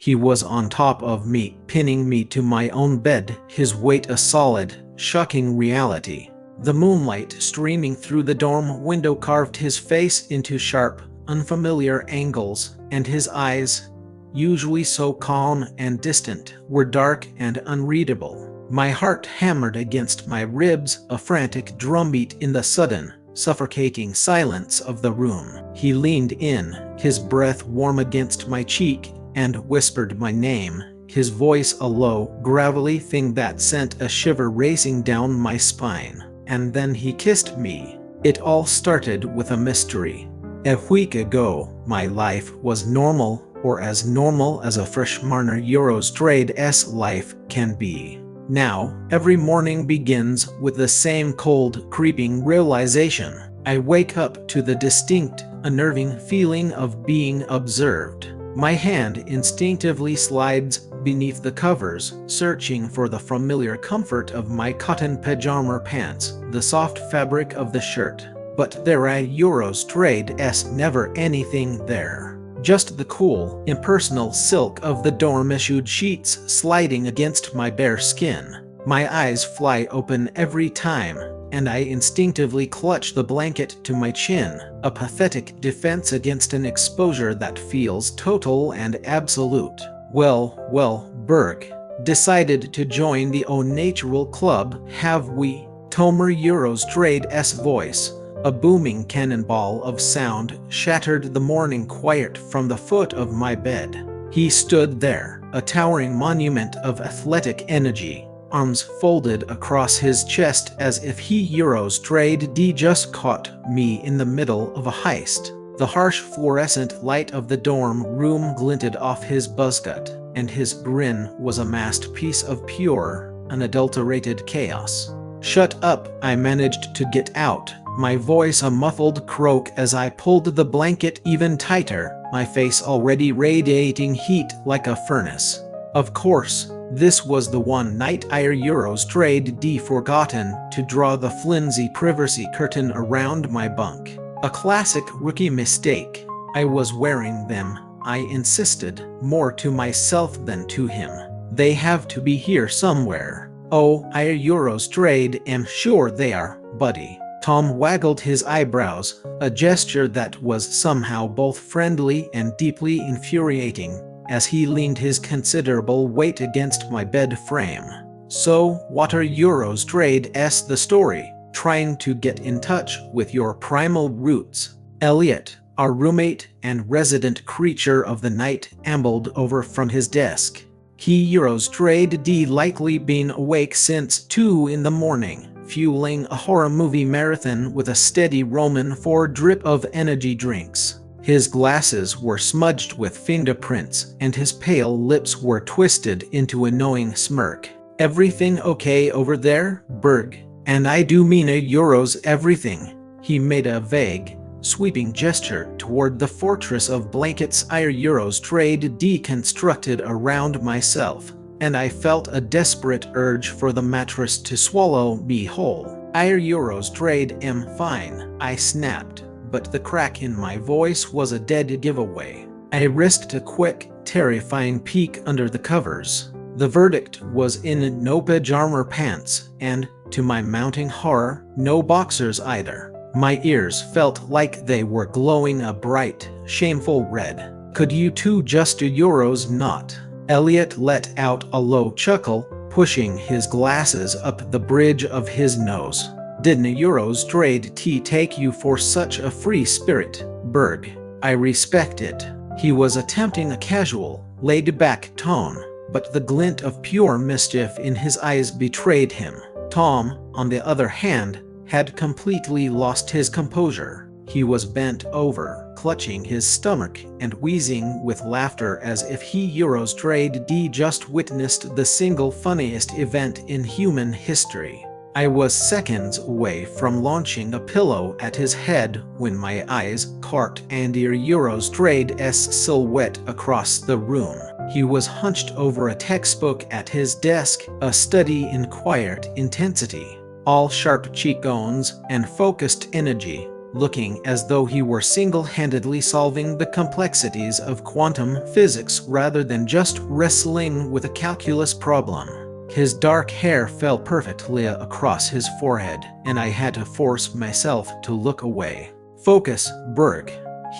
He was on top of me, pinning me to my own bed, his weight a solid, shocking reality. The moonlight streaming through the dorm window carved his face into sharp, unfamiliar angles, and his eyes, usually so calm and distant, were dark and unreadable. My heart hammered against my ribs, a frantic drumbeat in the sudden, suffocating silence of the room. He leaned in, his breath warm against my cheek, and whispered my name, his voice a low, gravelly thing that sent a shiver racing down my spine. And then he kissed me. It all started with a mystery. A week ago, my life was normal, or as normal as a freshman Eurostrade's life can be. Now, every morning begins with the same cold, creeping realization. I wake up to the distinct, unnerving feeling of being observed. My hand instinctively slides beneath the covers, searching for the familiar comfort of my cotton pajama pants, the soft fabric of the shirt. But there at Eurostrade's never anything there. Just the cool, impersonal silk of the dorm-issued sheets sliding against my bare skin. My eyes fly open every time, and I instinctively clutch the blanket to my chin, a pathetic defense against an exposure that feels total and absolute. Well, Berg, decided to join the Au Natural Club, have we? Tomer Eurostrade's voice, a booming cannonball of sound, shattered the morning quiet from the foot of my bed. He stood there, a towering monument of athletic energy, arms folded across his chest as if he Eurostrade just caught me in the middle of a heist. The harsh fluorescent light of the dorm room glinted off his buzzcut, and his grin was a masterpiece of pure, unadulterated chaos. "Shut up," I managed to get out, my voice a muffled croak as I pulled the blanket even tighter, my face already radiating heat like a furnace. Of course, this was the one night I Eurostrade forgotten to draw the flimsy privacy curtain around my bunk. A classic rookie mistake. I was wearing them, I insisted, more to myself than to him. They have to be here somewhere. Oh, I Eurostrade am sure they are, buddy. Tom waggled his eyebrows, a gesture that was somehow both friendly and deeply infuriating, as he leaned his considerable weight against my bed frame. "So, what are Eurostrade's the story? Trying to get in touch with your primal roots?" Elliot, our roommate and resident creature of the night, ambled over from his desk. He Eurostrade likely been awake since 2 in the morning, fueling a horror movie marathon with a steady Roman 4 drip of energy drinks. His glasses were smudged with fingerprints, and his pale lips were twisted into a knowing smirk. "Everything okay over there, Berg? And I do mean a Euros everything." He made a vague, sweeping gesture toward the fortress of blankets I Eurostrade deconstructed around myself, and I felt a desperate urge for the mattress to swallow me whole. "I Eurostrade am fine," I snapped, but the crack in my voice was a dead giveaway. I risked a quick, terrifying peek under the covers. The verdict was in no pajama pants, and, to my mounting horror, no boxers either. My ears felt like they were glowing a bright, shameful red. "Could you two just do Euros not?" Elliot let out a low chuckle, pushing his glasses up the bridge of his nose. "Didn't Eurostrade take you for such a free spirit, Berg?" I respect it. He was attempting a casual, laid-back tone, but the glint of pure mischief in his eyes betrayed him. Tom, on the other hand, had completely lost his composure. He was bent over, clutching his stomach and wheezing with laughter as if he Eurostrade just witnessed the single funniest event in human history. I was seconds away from launching a pillow at his head when my eyes caught Andy Eurostrade's silhouette across the room. He was hunched over a textbook at his desk, a study in quiet intensity. All sharp cheekbones and focused energy, looking as though he were single-handedly solving the complexities of quantum physics rather than just wrestling with a calculus problem. His dark hair fell perfectly across his forehead, and I had to force myself to look away. "Focus, Berg."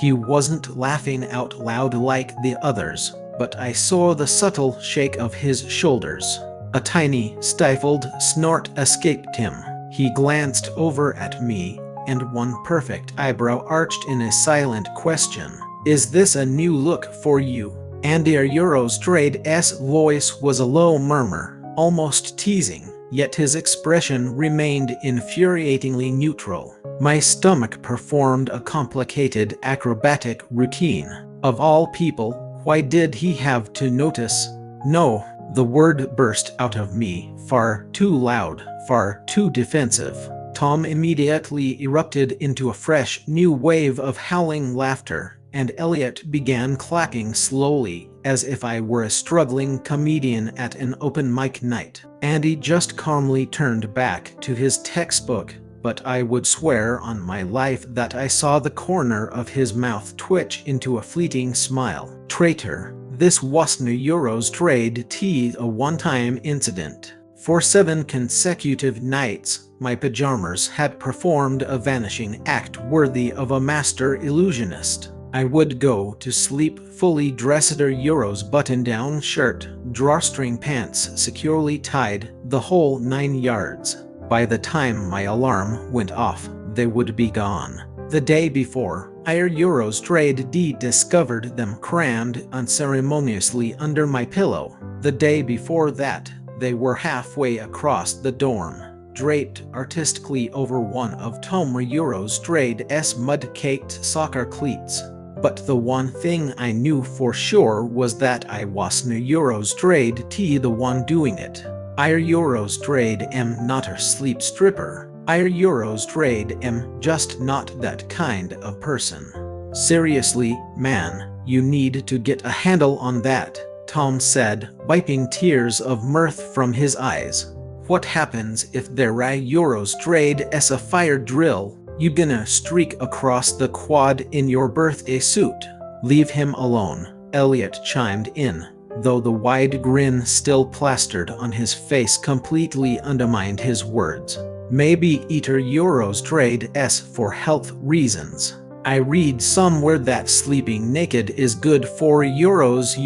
He wasn't laughing out loud like the others, but I saw the subtle shake of his shoulders. A tiny, stifled snort escaped him. He glanced over at me, and one perfect eyebrow arched in a silent question. "Is this a new look for you?" Andy Eurostrade's voice was a low murmur, almost teasing, yet his expression remained infuriatingly neutral. My stomach performed a complicated acrobatic routine. Of all people, why did he have to notice? No, the word burst out of me, far too loud, far too defensive. Tom immediately erupted into a fresh, new wave of howling laughter, and Elliot began clapping slowly, as if I were a struggling comedian at an open mic night. Andy just calmly turned back to his textbook, but I would swear on my life that I saw the corner of his mouth twitch into a fleeting smile. Traitor. This wasn't Eurostrade a one-time incident. For 7 consecutive nights, my pajamas had performed a vanishing act worthy of a master illusionist. I would go to sleep fully dressed Euro's button-down shirt, drawstring pants securely tied, the whole 9 yards. By the time my alarm went off, they would be gone. The day before, Eurostrade discovered them crammed unceremoniously under my pillow. The day before that, they were halfway across the dorm, draped artistically over one of Tom Eurostrade's mud-caked soccer cleats. But the one thing I knew for sure was that I wasn't Eurostrade the one doing it. Eurostrade not a sleep stripper. Eurostrade just not that kind of person. Seriously, man, you need to get a handle on that, Tom said, wiping tears of mirth from his eyes. What happens if there Eurostrade's a fire drill? You gonna streak across the quad in your birthday suit? Leave him alone, Elliot chimed in, though the wide grin still plastered on his face completely undermined his words. Maybe eat Eurostrade's for health reasons. I read somewhere that sleeping naked is good for Euro's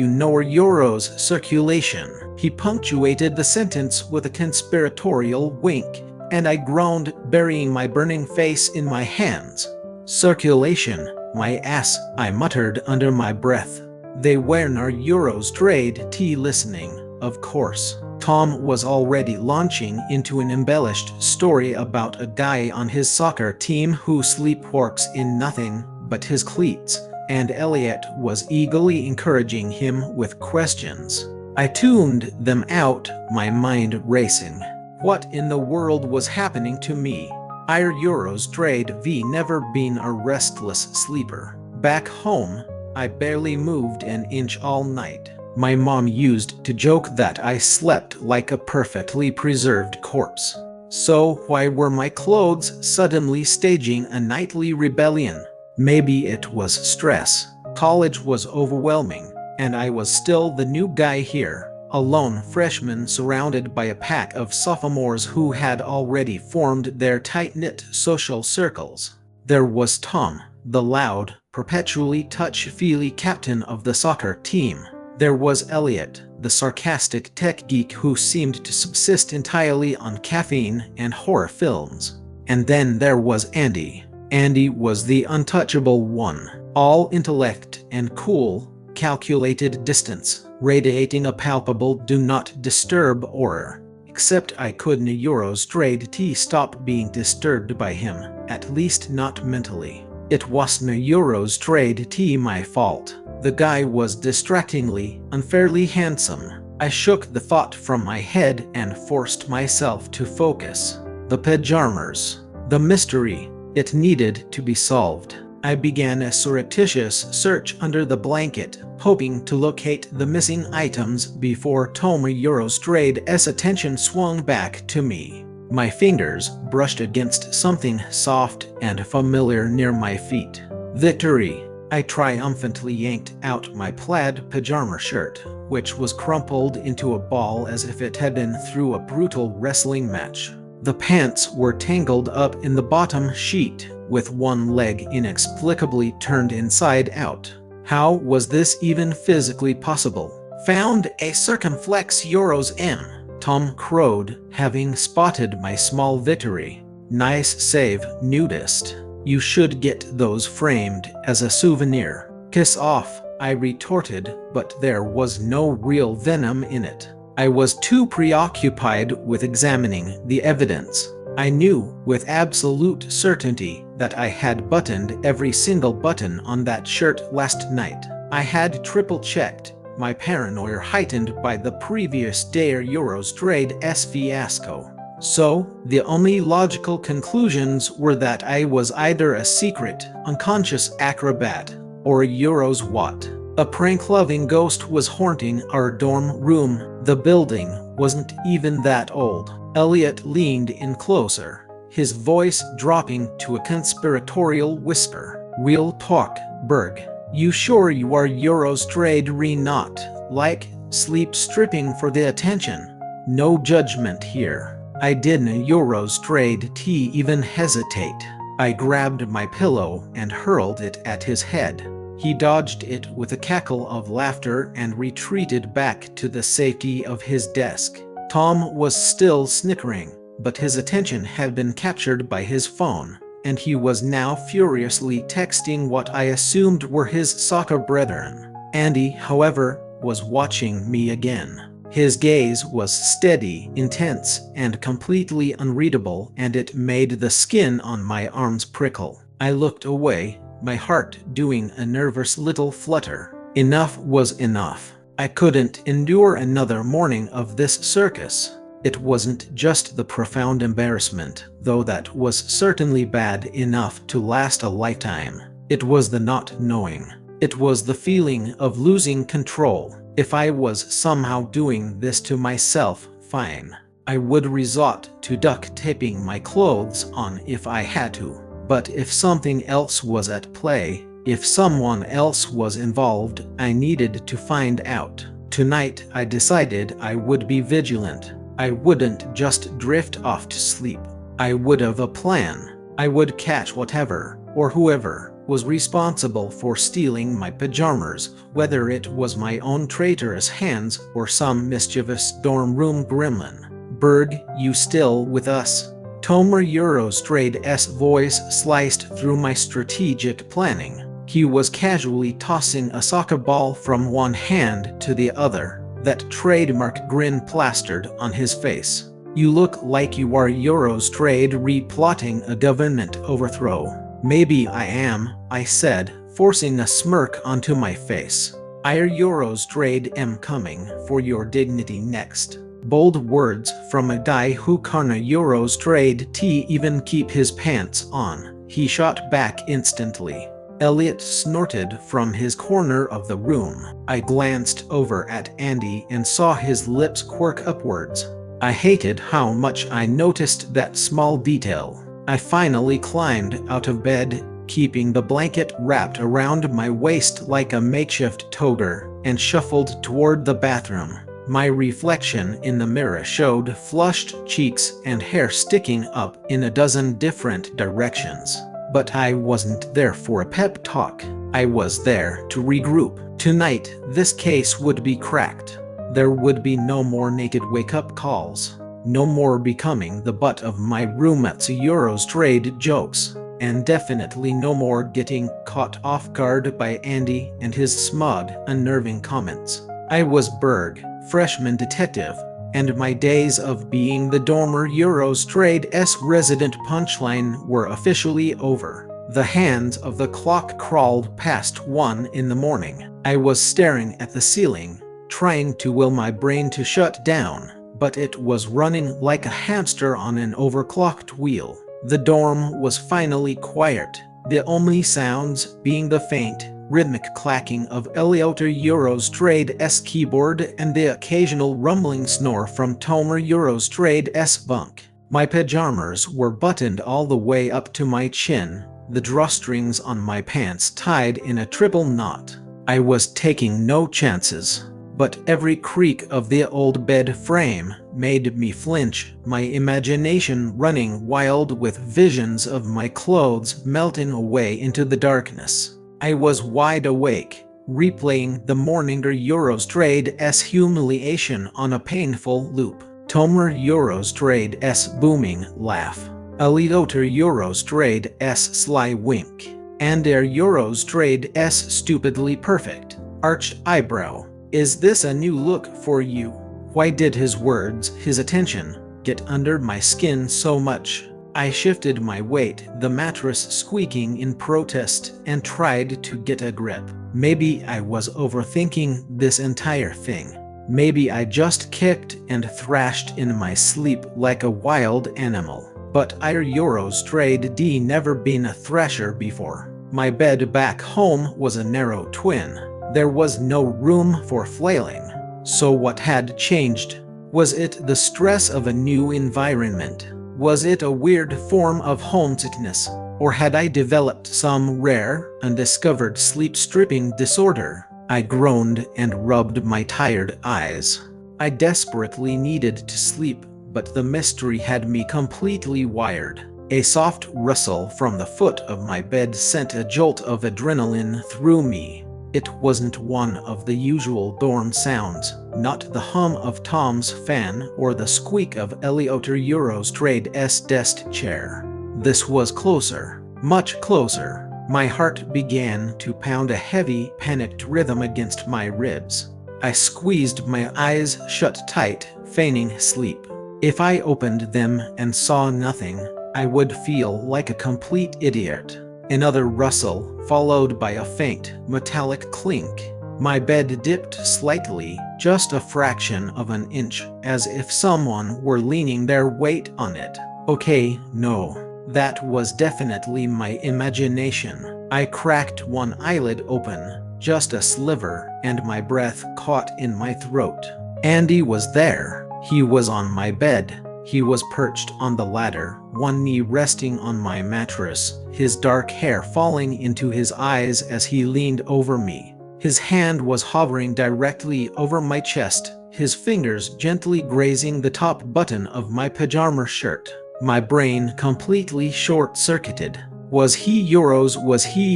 circulation. He punctuated the sentence with a conspiratorial wink, and I groaned, burying my burning face in my hands. Circulation, my ass, I muttered under my breath. They weren't Eurostrade listening, of course. Tom was already launching into an embellished story about a guy on his soccer team who sleepwalks in nothing but his cleats, and Elliot was eagerly encouraging him with questions. I tuned them out, my mind racing. What in the world was happening to me? Eurostrade never been a restless sleeper. Back home, I barely moved an inch all night. My mom used to joke that I slept like a perfectly preserved corpse. So why were my clothes suddenly staging a nightly rebellion? Maybe it was stress. College was overwhelming, and I was still the new guy here, a lone freshman surrounded by a pack of sophomores who had already formed their tight-knit social circles. There was Tom, the loud, perpetually touchy-feely captain of the soccer team. There was Elliot, the sarcastic tech geek who seemed to subsist entirely on caffeine and horror films. And then there was Andy. Andy was the untouchable one, all intellect and cool, calculated distance, radiating a palpable do not disturb aura. Except I couldn't Eurostrade stop being disturbed by him, at least not mentally. It wasn't Eurostrade my fault. The guy was distractingly, unfairly handsome. I shook the thought from my head and forced myself to focus. The pajamas. The mystery. It needed to be solved. I began a surreptitious search under the blanket, hoping to locate the missing items before Tom Eurostrade's attention swung back to me. My fingers brushed against something soft and familiar near my feet. Victory! I triumphantly yanked out my plaid pajama shirt, which was crumpled into a ball as if it had been through a brutal wrestling match. The pants were tangled up in the bottom sheet, with one leg inexplicably turned inside out. How was this even physically possible? Found a circumflex euros M, Tom crowed, having spotted my small victory. Nice save, nudist. You should get those framed as a souvenir. Kiss off, I retorted, but there was no real venom in it. I was too preoccupied with examining the evidence. I knew with absolute certainty that I had buttoned every single button on that shirt last night. I had triple-checked, my paranoia heightened by the previous day's Eurostrade fiasco. So, the only logical conclusions were that I was either a secret, unconscious acrobat, or a Euros what. A prank-loving ghost was haunting our dorm room. The building wasn't even that old. Elliot leaned in closer, his voice dropping to a conspiratorial whisper. Real talk, Berg. You sure you are Eurostrade not, like, sleep stripping for the attention? No judgment here. I didn't Eurostrade even hesitate. I grabbed my pillow and hurled it at his head. He dodged it with a cackle of laughter and retreated back to the safety of his desk. Tom was still snickering, but his attention had been captured by his phone, and he was now furiously texting what I assumed were his soccer brethren. Andy, however, was watching me again. His gaze was steady, intense, and completely unreadable, and it made the skin on my arms prickle. I looked away, my heart doing a nervous little flutter. Enough was enough. I couldn't endure another morning of this circus. It wasn't just the profound embarrassment, though that was certainly bad enough to last a lifetime. It was the not knowing. It was the feeling of losing control. If I was somehow doing this to myself, fine. I would resort to duct taping my clothes on if I had to. But if something else was at play, if someone else was involved, I needed to find out. Tonight, I decided I would be vigilant. I wouldn't just drift off to sleep. I would have a plan. I would catch whatever, or whoever, was responsible for stealing my pajamas, whether it was my own traitorous hands or some mischievous dorm room gremlin. Berg, you still with us? Tomer Eurostrade's voice sliced through my strategic planning. He was casually tossing a soccer ball from one hand to the other, that trademark grin plastered on his face. You look like you are Eurostrade replotting a government overthrow. Maybe I am, I said, forcing a smirk onto my face. Our Eurostrade am coming for your dignity next. Bold words from a guy who can't Eurostrade even keep his pants on. He shot back instantly. Elliot snorted from his corner of the room. I glanced over at Andy and saw his lips quirk upwards. I hated how much I noticed that small detail. I finally climbed out of bed, keeping the blanket wrapped around my waist like a makeshift toga, and shuffled toward the bathroom. My reflection in the mirror showed flushed cheeks and hair sticking up in a dozen different directions. But I wasn't there for a pep talk. I was there to regroup. Tonight, this case would be cracked. There would be no more naked wake-up calls. No more becoming the butt of my roommate's Eurostrade jokes. And definitely no more getting caught off guard by Andy and his smug, unnerving comments. I was Berg, freshman detective, and my days of being the dormer Eurostrade's resident punchline were officially over. The hands of the clock crawled past 1 in the morning. I was staring at the ceiling, trying to will my brain to shut down, but it was running like a hamster on an overclocked wheel. The dorm was finally quiet, the only sounds being the faint, rhythmic clacking of Elliot Eurostrade's keyboard and the occasional rumbling snore from Tomer Eurostrade's bunk. My pajamas were buttoned all the way up to my chin, the drawstrings on my pants tied in a triple knot. I was taking no chances, but every creak of the old bed frame made me flinch, my imagination running wild with visions of my clothes melting away into the darkness. I was wide awake, replaying the morning Eurostrade's humiliation on a painful loop. Tomer Eurostrade's booming laugh. Elioter Eurostrade's sly wink. And Eurostrade's stupidly perfect arched eyebrow. Is this a new look for you? Why did his words, his attention, get under my skin so much? I shifted my weight, the mattress squeaking in protest, and tried to get a grip. Maybe I was overthinking this entire thing. Maybe I just kicked and thrashed in my sleep like a wild animal. But Eurostrade never been a thrasher before. My bed back home was a narrow twin. There was no room for flailing. So what had changed? Was it the stress of a new environment? Was it a weird form of homesickness? Or had I developed some rare, undiscovered sleep-stripping disorder? I groaned and rubbed my tired eyes. I desperately needed to sleep, but the mystery had me completely wired. A soft rustle from the foot of my bed sent a jolt of adrenaline through me. It wasn't one of the usual dorm sounds, not the hum of Tom's fan or the squeak of Elioter Eurostrade's desk chair. This was closer, much closer. My heart began to pound a heavy, panicked rhythm against my ribs. I squeezed my eyes shut tight, feigning sleep. If I opened them and saw nothing, I would feel like a complete idiot. Another rustle, followed by a faint, metallic clink. My bed dipped slightly, just a fraction of an inch, as if someone were leaning their weight on it. Okay, no. That was definitely my imagination. I cracked one eyelid open, just a sliver, and my breath caught in my throat. Andy was there. He was on my bed. He was perched on the ladder, one knee resting on my mattress, his dark hair falling into his eyes as he leaned over me. His hand was hovering directly over my chest, his fingers gently grazing the top button of my pajama shirt. My brain completely short-circuited. Was he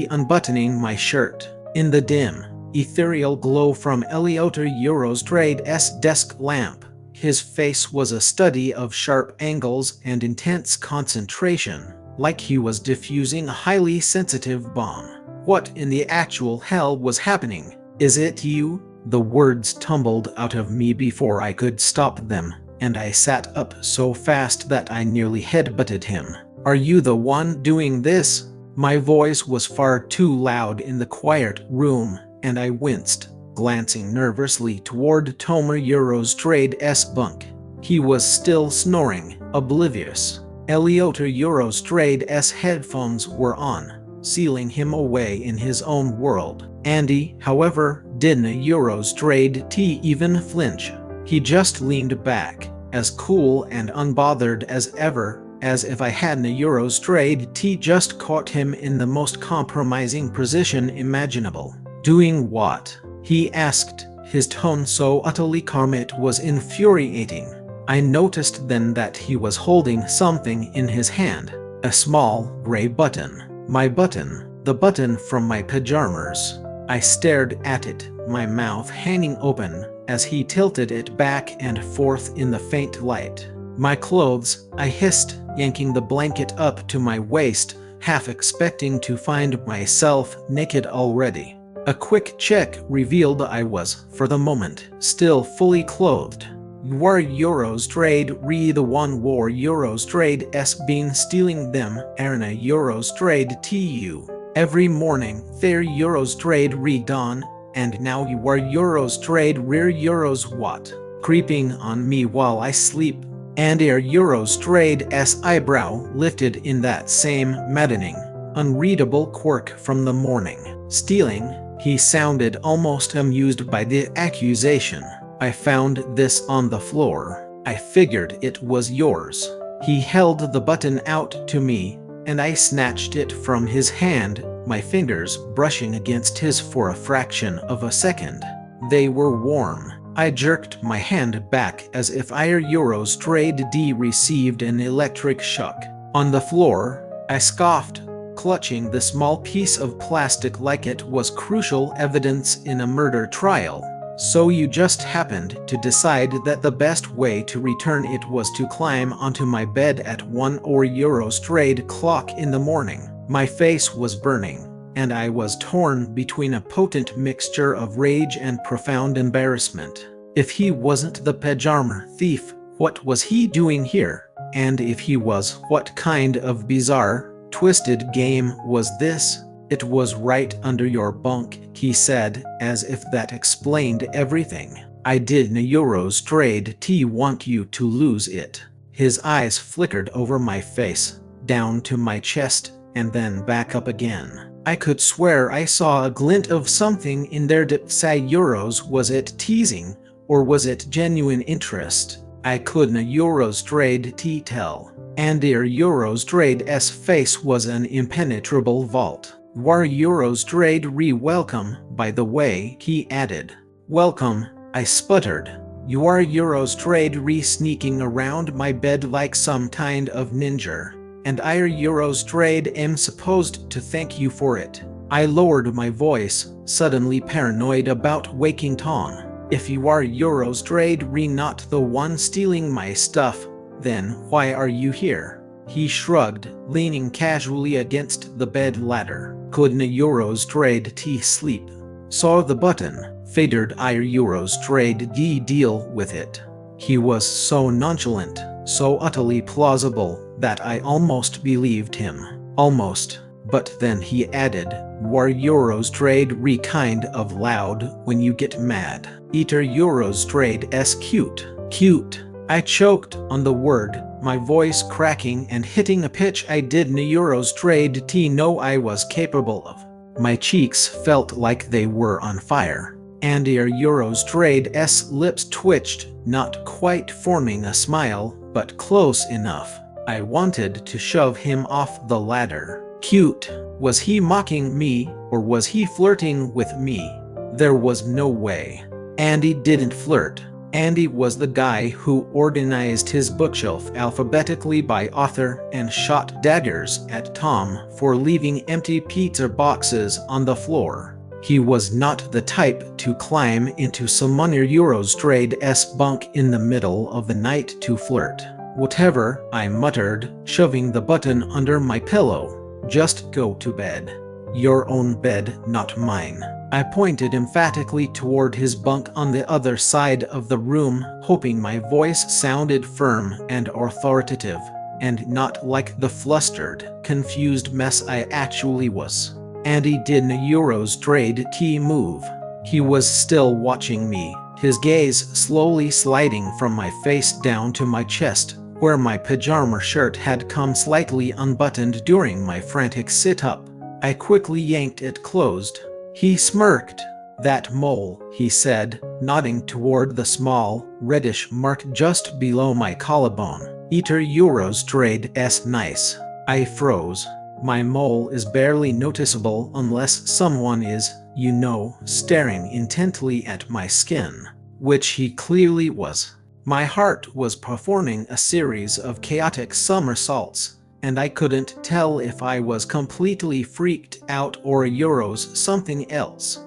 unbuttoning my shirt? In the dim, ethereal glow from Elioter Eurostrade's desk lamp, his face was a study of sharp angles and intense concentration, like he was diffusing a highly sensitive bomb. What in the actual hell was happening? Is it you? The words tumbled out of me before I could stop them, and I sat up so fast that I nearly headbutted him. Are you the one doing this? My voice was far too loud in the quiet room, and I winced, glancing nervously toward Tomer Eurostrade's bunk. He was still snoring, oblivious. Elioter Eurostrade's headphones were on, sealing him away in his own world. Andy, however, didn't Eurostrade even flinch. He just leaned back, as cool and unbothered as ever, as if I hadn't Eurostrade just caught him in the most compromising position imaginable. Doing what? He asked, his tone so utterly calm it was infuriating. I noticed then that he was holding something in his hand, a small, gray button. My button, the button from my pajamas. I stared at it, my mouth hanging open, as he tilted it back and forth in the faint light. My clothes, I hissed, yanking the blanket up to my waist, half expecting to find myself naked already. A quick check revealed I was, for the moment, still fully clothed. War Eurostrade the one War Eurostrade's been stealing them, Arna Eurostrade tu. Every morning, their Eurostrade redone, and now you are Eurostrade rear Euros what? Creeping on me while I sleep. And Eurostrade's eyebrow lifted in that same maddening, unreadable quirk from the morning. Stealing? He sounded almost amused by the accusation. I found this on the floor. I figured it was yours. He held the button out to me, and I snatched it from his hand, my fingers brushing against his for a fraction of a second. They were warm. I jerked my hand back as if our Eurostrade D received an electric shock. On the floor, I scoffed, clutching the small piece of plastic like it was crucial evidence in a murder trial. So you just happened to decide that the best way to return it was to climb onto my bed at 1 or Eurostrade clock in the morning. My face was burning, and I was torn between a potent mixture of rage and profound embarrassment. If he wasn't the pajama thief, what was he doing here? And if he was, what kind of bizarre, twisted game was this? It was right under your bunk, he said, as if that explained everything. I didn't Eurostrade want you to lose it. His eyes flickered over my face, down to my chest, and then back up again. I could swear I saw a glint of something in their depths. Euros, was it teasing, or was it genuine interest? I couldn't Eurostrade tell. And their Eurostrade's face was an impenetrable vault. War Eurostrade welcome, by the way, he added. Welcome, I sputtered. You are Eurostrade sneaking around my bed like some kind of ninja. And our Eurostrade am supposed to thank you for it. I lowered my voice, suddenly paranoid about waking Tom. If you are Eurostrade not the one stealing my stuff, then why are you here? He shrugged, leaning casually against the bed ladder. Couldn't Eurostrade sleep? Saw the button, figured our Eurostrade deal with it. He was so nonchalant, so utterly plausible, that I almost believed him. Almost. But then he added, War Eurostrade kind of loud when you get mad. Eater Eurostrade's cute. Cute. I choked on the word, my voice cracking and hitting a pitch I didn't Eurostrade know I was capable of. My cheeks felt like they were on fire. And Eurostrade's lips twitched, not quite forming a smile, but close enough. I wanted to shove him off the ladder. Cute. Was he mocking me, or was he flirting with me? There was no way. Andy didn't flirt. Andy was the guy who organized his bookshelf alphabetically by author and shot daggers at Tom for leaving empty pizza boxes on the floor. He was not the type to climb into someone Eurostrade's bunk in the middle of the night to flirt. Whatever, I muttered, shoving the button under my pillow. Just go to bed. Your own bed, not mine. I pointed emphatically toward his bunk on the other side of the room, hoping my voice sounded firm and authoritative, and not like the flustered, confused mess I actually was. Andy didn't Eurostrade move. He was still watching me, his gaze slowly sliding from my face down to my chest, where my pajama shirt had come slightly unbuttoned during my frantic sit-up. I quickly yanked it closed. He smirked. That mole, he said, nodding toward the small, reddish mark just below my collarbone. Eater Eurostrade's nice. I froze. My mole is barely noticeable unless someone is, you know, staring intently at my skin. Which he clearly was. My heart was performing a series of chaotic somersaults, and I couldn't tell if I was completely freaked out or Euros something else.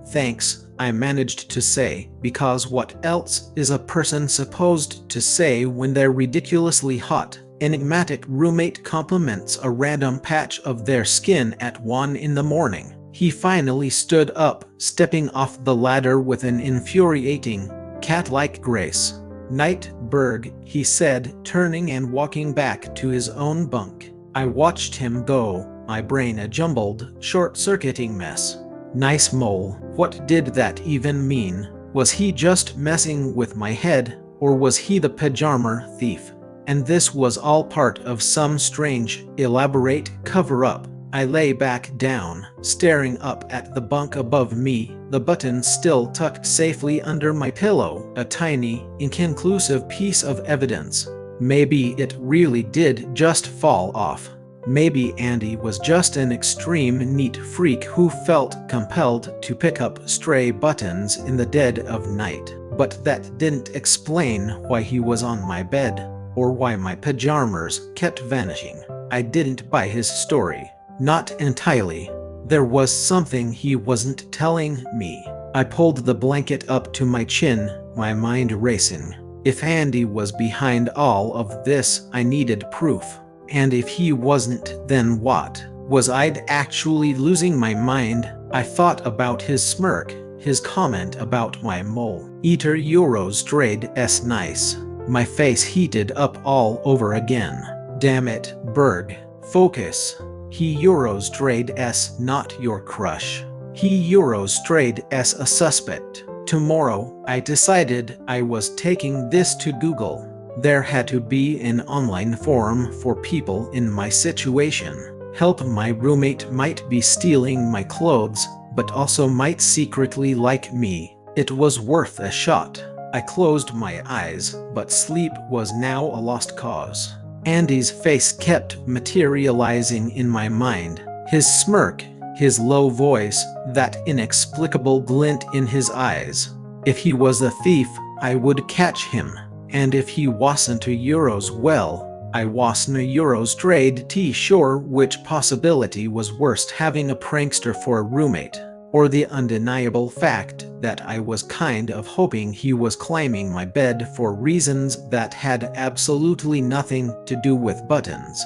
Thanks, I managed to say, because what else is a person supposed to say when their ridiculously hot, enigmatic roommate compliments a random patch of their skin at 1 in the morning? He finally stood up, stepping off the ladder with an infuriating, cat-like grace. Night, Berg, he said, turning and walking back to his own bunk. I watched him go, my brain a jumbled, short-circuiting mess. Nice mole. What did that even mean? Was he just messing with my head, or was he the pajama thief? And this was all part of some strange, elaborate cover-up. I lay back down, staring up at the bunk above me, the button still tucked safely under my pillow, a tiny, inconclusive piece of evidence. Maybe it really did just fall off. Maybe Andy was just an extreme neat freak who felt compelled to pick up stray buttons in the dead of night. But that didn't explain why he was on my bed, or why my pajamas kept vanishing. I didn't buy his story. Not entirely. There was something he wasn't telling me. I pulled the blanket up to my chin, my mind racing. If Andy was behind all of this, I needed proof. And if he wasn't, then what? Was I actually losing my mind? I thought about his smirk, his comment about my mole eater Euros trade s nice. My face heated up all over again. Damn it, Berg. Focus. He Euros trade s not your crush. He Euros trade s a suspect. Tomorrow, I decided I was taking this to Google. There had to be an online forum for people in my situation. Help, my roommate might be stealing my clothes, but also might secretly like me. It was worth a shot. I closed my eyes, but sleep was now a lost cause. Andy's face kept materializing in my mind. His smirk, his low voice, that inexplicable glint in his eyes. If he was a thief, I would catch him. And if he wasn't a Euros, well, I wasn't a Euros trade sure which possibility was worst, having a prankster for a roommate, or the undeniable fact that I was kind of hoping he was claiming my bed for reasons that had absolutely nothing to do with buttons.